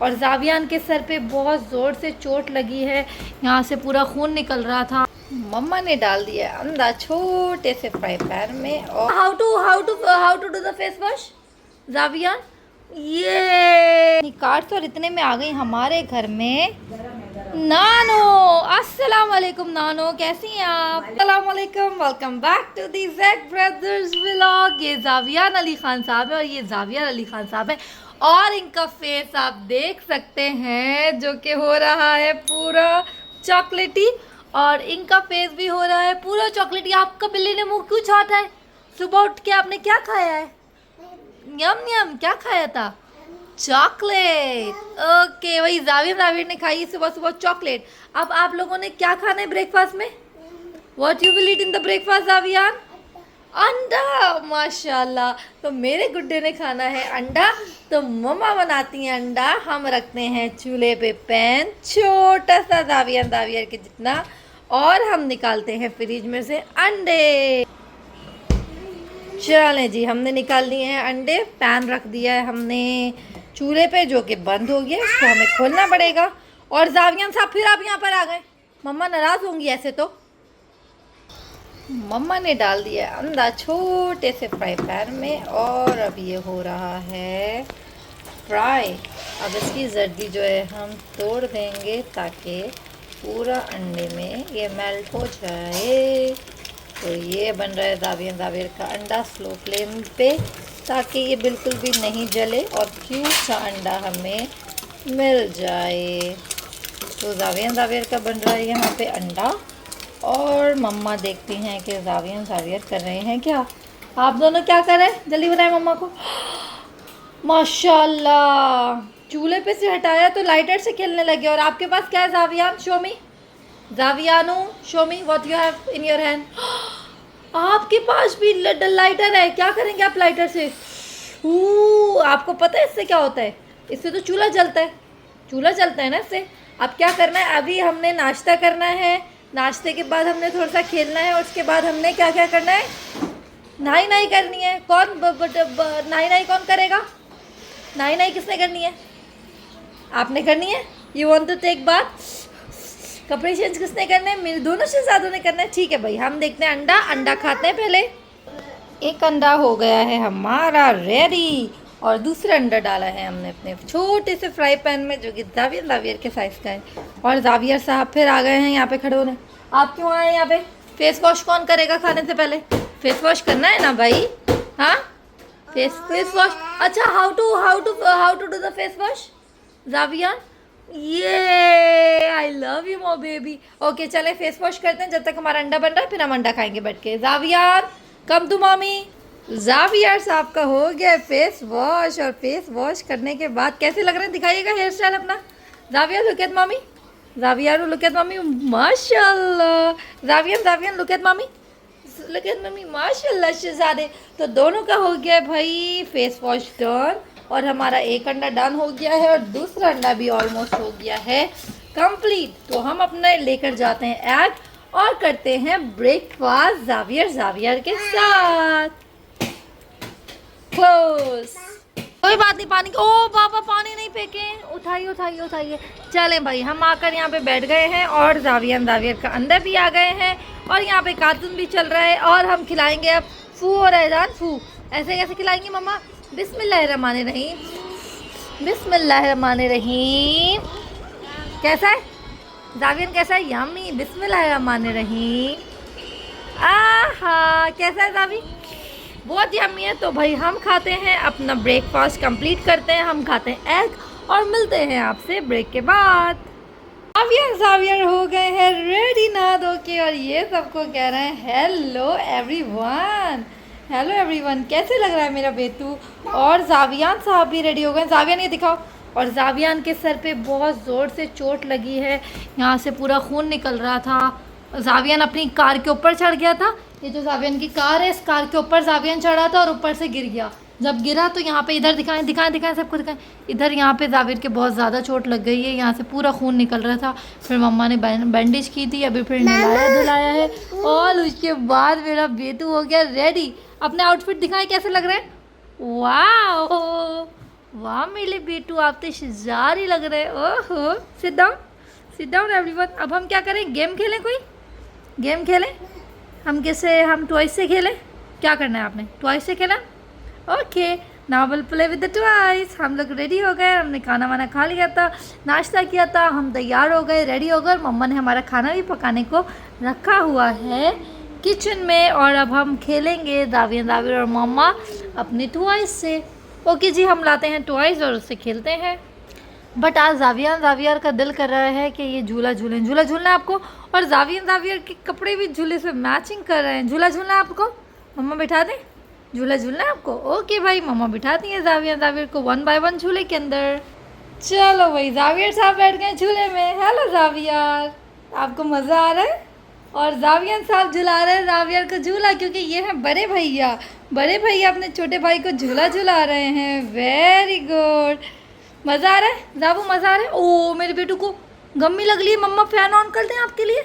और जावियान के सर पे बहुत ज़ोर से चोट लगी है, यहाँ से पूरा खून निकल रहा था। मम्मा ने डाल दिया अंडा छोटे से फ्राई पैन में। और how to do the face wash Zaviyan, ये कार्ड्स। और इतने में आ गई हमारे घर में नानो। अस्सलाम वालेकुम नानो, कैसी हैं आप? अस्सलाम वालेकुम, welcome back to the Zack brothers vlog. ये जावियान अली खान साहब है और ये जावियान अली खान साहब है और इनका फेस आप देख सकते हैं जो कि हो रहा है पूरा चॉकलेटी, और इनका फेस भी हो रहा है पूरा चॉकलेटी। आपका बिल्ली ने मुंह क्यों चाटा है? सुबह उठ के आपने क्या खाया है? यम यम, क्या खाया था? चॉकलेट। ओके, वही जाविर ने खाई सुबह सुबह चॉकलेट। अब आप लोगों ने क्या खाना है ब्रेकफास्ट में? What you will eat in the breakfast Zaviyan? अंडा, माशाल्लाह। तो मेरे गुड्डे ने खाना है अंडा, तो मम्मा बनाती हैं अंडा। हम रखते हैं चूल्हे पे पैन छोटा सा जावियर के जितना, और हम निकालते हैं फ्रिज में से अंडे। चलें जी, हमने निकाल लिए हैं अंडे। पैन रख दिया है हमने चूल्हे पे जो कि बंद हो गया, इसको हमें खोलना पड़ेगा। और जावियान साहब फिर आप यहाँ पर आ गए, मम्मा नाराज़ होंगी ऐसे तो। मम्मा ने डाल दिया अंडा छोटे से फ्राई पैन में, और अब ये हो रहा है फ्राई। अब इसकी जर्दी जो है हम तोड़ देंगे ताकि पूरा अंडे में ये मेल्ट हो जाए। तो ये बन रहा है जावियर का अंडा स्लो फ्लेम पे, ताकि ये बिल्कुल भी नहीं जले और क्यूट सा अंडा हमें मिल जाए। तो जावियर का बन रहा है यहाँ पे अंडा, और मम्मा देखती हैं कि जावियर कर रहे हैं क्या। आप दोनों क्या कर रहे हैं? जल्दी बताएं मम्मा को। माशाल्लाह, चूल्हे पे से हटाया तो लाइटर से खेलने लगे। और आपके पास क्या है जावियान? शो मी जावियानो, show me what you have in your hand. आपके पास भी लाइटर है? क्या करेंगे आप लाइटर से? आपको पता है इससे क्या होता है? इससे तो चूल्हा जलता है ना इससे। अब क्या करना है, अभी हमने नाश्ता करना है, नाश्ते के बाद हमने थोड़ा सा खेलना है, और उसके बाद हमने क्या क्या करना है? नहाई करनी है। कौन नहाई कौन करेगा? नहाई किसने करनी है? आपने करनी है। You want to take bath? कपड़े चेंज किसने करने हैं? मेरे दोनों शहजादों ने करना है। ठीक है भाई, हम देखते हैं अंडा खाते हैं पहले। एक अंडा हो गया है हमारा रेडी, और दूसरा अंडा डाला है हमने अपने छोटे से फ्राई पैन में जो कि जावियर के साइज़ का है। और जावियर साहब फिर आ गए हैं यहाँ पे खड़े होने। आप क्यों आए यहाँ पे? फेस वॉश कौन करेगा खाने से पहले? फेस वॉश करना है ना भाई? हाँ, फेस वॉश। अच्छा, how to do the face wash Javier? ये आई लव यू मो बेबी। ओके, चले फेस वॉश करते हैं जब तक हमारा अंडा बन रहा है, फिर हम अंडा खाएंगे बैठ के। Javier come to mummy. Javier साहब का हो गया फेस वॉश, और फेस वॉश करने के बाद कैसे लग रहा है दिखाइएगा हेयर स्टाइल अपना। Javier look at mummy, Javier look at mummy, माशाल्लाह। जावियर लुक एट मम्मी, माशाल्लाह शहजादे। तो दोनों का हो गया भाई फेस वॉश डन, और हमारा एक अंडा डन हो गया है और दूसरा अंडा भी ऑलमोस्ट हो गया है कंप्लीट। तो हम अपने लेकर जाते हैं एग और करते हैं ब्रेकफास्ट जावियर के साथ। क्लोज। कोई बात नहीं, पानी। ओ बाबा, पानी नहीं फेंके, उठाइए। चले भाई, हम आकर यहाँ पे बैठ गए हैं, और जावियर का अंदर भी आ गए हैं, और यहाँ पे कार्टून भी चल रहा है। और हम खिलाएंगे अब फू और ऐजान। फू ऐसे कैसे खिलाएंगे मम्मा? बिस्मिल्लाहिर्रहमानिर्रहीम। कैसा है जावियर? कैसा है? यम्मी। बिस्मिल्लाहिर्रहमानिर्रहीम। आहा, कैसा है जावी? बहुत यम्मी है। तो भाई हम खाते हैं अपना ब्रेकफास्ट कंप्लीट करते हैं, हम खाते हैं एग, और मिलते हैं आपसे ब्रेक के बाद। जावियर हो गए हैं रेडी नहा धो के, और ये सबको कह रहे हैं हेलो एवरीवन, कैसे लग रहा है मेरा बेटू? और जावियान साहब भी रेडी हो गए। जावियान ये दिखाओ। और जावियान के सर पे बहुत ज़ोर से चोट लगी है, यहाँ से पूरा खून निकल रहा था। जावियान अपनी कार के ऊपर चढ़ गया था। ये जो जावियान की कार है, इस कार के ऊपर जावियान चढ़ा था और ऊपर से गिर गया। जब गिरा तो यहाँ पे इधर दिखाएं सबको दिखाएं। इधर यहाँ पे जावियर के बहुत ज़्यादा चोट लग गई है, यहाँ से पूरा खून निकल रहा था। फिर मम्मा ने बैंडेज की थी, अभी फिर नहलाया धुलाया है, और उसके बाद मेरा बेटू हो गया रेडी। अपने आउटफिट दिखाएं कैसे लग रहे हैं। वाह, वाह मेरे बेटू, आप तो शिजार ही लग रहे। ओहो, सिट डाउन एवरीवन। अब हम क्या करें, गेम खेलें, कोई गेम खेलें। हम टॉयज से खेलें। क्या करना है आपने, टॉयज से खेला? Okay, now will play with the toys. हम लोग रेडी हो गए, हमने खाना वाना खा लिया था, नाश्ता किया था, हम तैयार हो गए, रेडी हो गए। मम्मा ने हमारा खाना भी पकाने को रखा हुआ है किचन में, और अब हम खेलेंगे दावियन दाविर और मम्मा अपने टॉयज से। ओके जी, हम लाते हैं टॉयज और उससे खेलते हैं। बट आज जावियर का दिल कर रहा है कि ये झूला झूलें। झूला झूलना है आपको, और जावियर के कपड़े भी झूले से मैचिंग कर रहे हैं। झूला झूलना है आपको, मम्मा बिठा दें? झूला झूलना है आपको? ओके भाई, मम्मा बिठाती हैं जावियर को 1 बाय 1 झूले के अंदर। चलो भाई, जावियर साहब बैठ गए झूले में। हेलो जावियर, आपको मज़ा आ रहा है? और जावियर साहब झुला रहे हैं जावियर को झूला, क्योंकि ये हैं बड़े भैया अपने छोटे भाई को झूला झुला रहे हैं। वेरी गुड, मज़ा आ रहा है जाबू, मज़ा आ रहा है। ओ मेरे बेटू को गम्मी लग ली है, मम्मा फैन ऑन कर दें आपके लिए?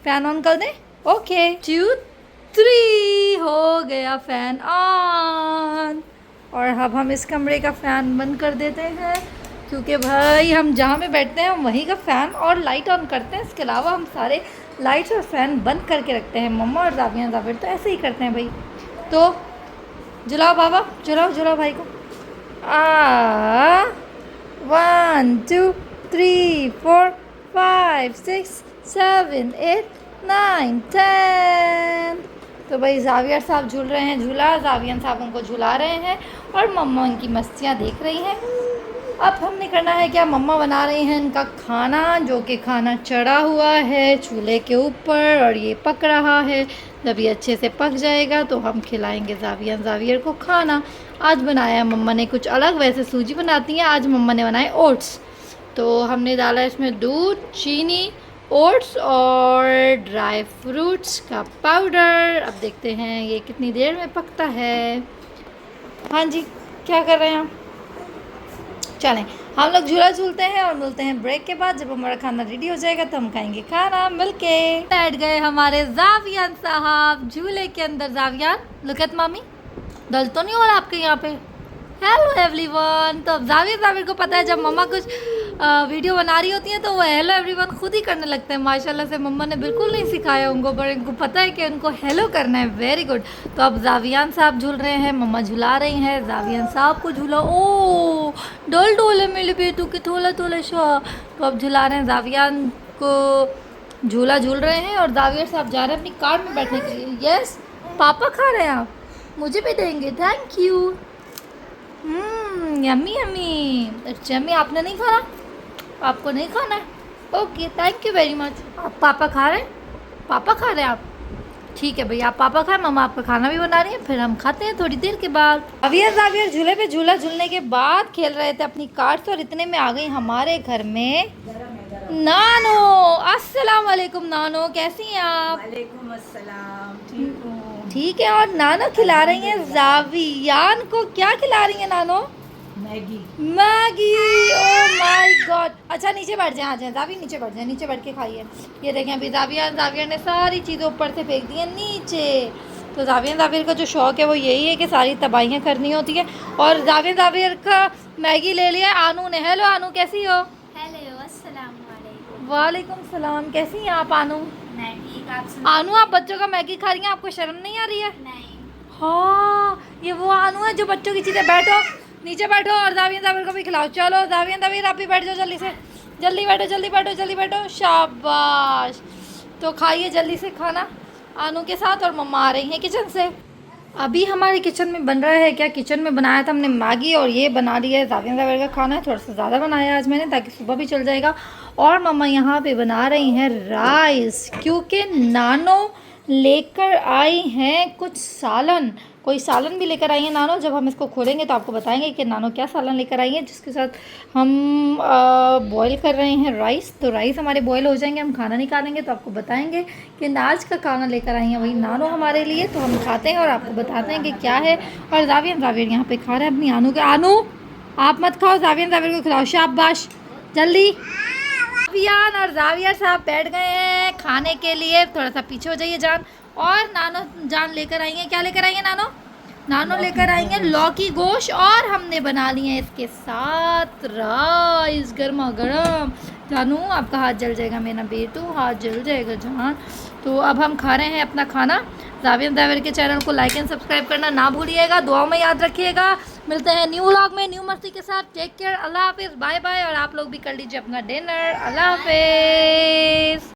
फैन ऑन कर दें? ओके 2 3 हो गया फैन ऑन। और अब हम इस कमरे का फ़ैन बंद कर देते हैं, क्योंकि भाई हम जहाँ में बैठते हैं वहीं का फ़ैन और लाइट ऑन करते हैं। इसके अलावा हम सारे लाइट्स और फ़ैन बंद करके रखते हैं। मम्मा और जाविर तो ऐसे ही करते हैं भाई। तो झुलाओ बाबा, झुलाओ भाई को। 1 2 3 4 5 6 7 8 9 10। तो भाई जावियर साहब झूल रहे हैं झूला, जावियर साहब उनको झुला रहे हैं, और मम्मा उनकी मस्तियाँ देख रही हैं। अब हमने करना है क्या, मम्मा बना रही हैं इनका खाना, जो कि खाना चढ़ा हुआ है चूल्हे के ऊपर और ये पक रहा है। जब ये अच्छे से पक जाएगा तो हम खिलाएंगे जावियर को खाना। आज बनाया मम्मा ने कुछ अलग, वैसे सूजी बनाती हैं, आज मम्मा ने बनाए ओट्स। तो हमने डाला इसमें दूध, चीनी, ओट्स और ड्राई फ्रूट्स का पाउडर। अब देखते हैं ये कितनी देर में पकता है। हाँ जी, क्या कर रहे हैं हम? चलें, हम लोग झूला झूलते हैं और मिलते हैं ब्रेक के बाद। जब हमारा खाना रेडी हो जाएगा तो हम खाएंगे खाना मिलके। बैठ गए हमारे जावियान साहब झूले के अंदर। जावियान, लुक एट मामी, दर्द तो नहीं हो रहा आपके यहाँ पे? Hello everyone. तो अब जावियर को पता है जब मम्मा कुछ वीडियो बना रही होती हैं तो वो हेलो एवरीवन खुद ही करने लगते हैं। माशाल्लाह से मम्मा ने बिल्कुल नहीं सिखाया उनको, पर इनको पता है कि उनको हेलो करना है। Very good. तो अब जावियान साहब झूल रहे हैं, मम्मा झुला रही हैं। जावियान साहब को झूला, ओ डोल है मेरे बेटू के, थोड़ा शाह। तो अब झुला रहे हैं जावियान को, झूला झूल रहे हैं, और जावियर साहब जा रहे हैं अपनी कार में बैठने के लिए। यस पापा खा रहे हैं आप, मुझे भी देंगे? Thank you. Yummy yummy. आपने नहीं खाना? आपको नहीं खाना है? Okay thank you very much. आप पापा खा रहे हैं? पापा खा रहे हैं आप? ठीक है भैया, आप पापा खाएं, मम्मा आपका खाना भी बना रही है, फिर हम खाते हैं थोड़ी देर के बाद। जावियर झूले पे झूला झूलने के बाद खेल रहे थे अपनी कार से, और इतने में आ गई हमारे घर में नानो। अस्सलाम वालेकुम नानो, कैसी हैं आप? वालेकुम अस्सलाम, ठीक हूँ। ठीक है। और नानो खिला रही हैं जावियान को, क्या खिला रही हैं नानो? मैगी। Oh my God. अच्छा नीचे बैठ जाए, आ जाए जावी, नीचे बैठ जाए, नीचे बैठ के खाइए। ये देखें अभी जावियर ने सारी चीज़ें ऊपर से फेंक दी हैं नीचे। तो जावियर का जो शौक़ है वो यही है कि सारी तबाहियाँ करनी होती है। और जावियर का मैगी ले लिया आनू ने। हेलो आनू, कैसी हो? हेलो अस्सलाम वालेकुम। वालेकुम सलाम, कैसी हैं आप आनू? मैं ठीक, आप आनू आप बच्चों का मैगी खा रही हैं, आपको शर्म नहीं आ रही है? नहीं। हाँ, ये वो आनू है जो बच्चों की चीज़ें। बैठो नीचे बैठो और जावियर को भी खिलाओ। चलो जावियर आप भी बैठ जाओ, जल्दी से, जल्दी बैठो। शाबाश। तो खाइए जल्दी से खाना आनू के साथ। और मम्मा आ रही हैं किचन से। अभी हमारे किचन में बन रहा है क्या, किचन में बनाया था हमने मैगी, और ये बना लिया है जावियर का खाना है। थोड़ा सा ज़्यादा बनाया आज मैंने, ताकि सुबह भी चल जाएगा। और मम्मा यहाँ पे बना रही हैं राइस, क्योंकि नानो लेकर आई हैं कुछ सालन। कोई सालन भी लेकर आई है नानो। जब हम इसको खोलेंगे तो आपको बताएंगे कि नानो क्या सालन लेकर आई है, जिसके साथ हम बॉईल कर रहे हैं राइस। तो राइस हमारे बॉईल हो जाएंगे, हम खाना निकालेंगे तो आपको बताएंगे कि आज का खाना लेकर आई हैं वही नानो हमारे लिए। तो हम खाते हैं और आपको बताते हैं कि क्या है। और जावियर यहाँ पे खा रहे हैं अपनी आनू के। आनू आप मत खाओ, जावियर को खिलाओ। शाबाश, जल्दी। जावियान और जावियर साहब बैठ गए हैं खाने के लिए। थोड़ा सा पीछे हो जाइए जान। और नानो जान लेकर आई हैं, क्या लेकर आई हैं नानो? नानो लेकर आएंगे लौकी गोश्त और हमने बना लिए हैं इसके साथ राइस गर्मा गर्म। जानू आपका हाथ जल जाएगा, मेरा बेटू हाथ जल जाएगा जान। तो अब हम खा रहे हैं अपना खाना। जाविया दावर के चैनल को लाइक एंड सब्सक्राइब करना ना भूलिएगा, दुआओं में याद रखिएगा। मिलते हैं न्यू व्लॉग में न्यू मस्ती के साथ। टेक केयर, अल्लाह हाफिज़, बाय बाय। और आप लोग भी कर लीजिए अपना डिनर। अल्लाह हाफिज़।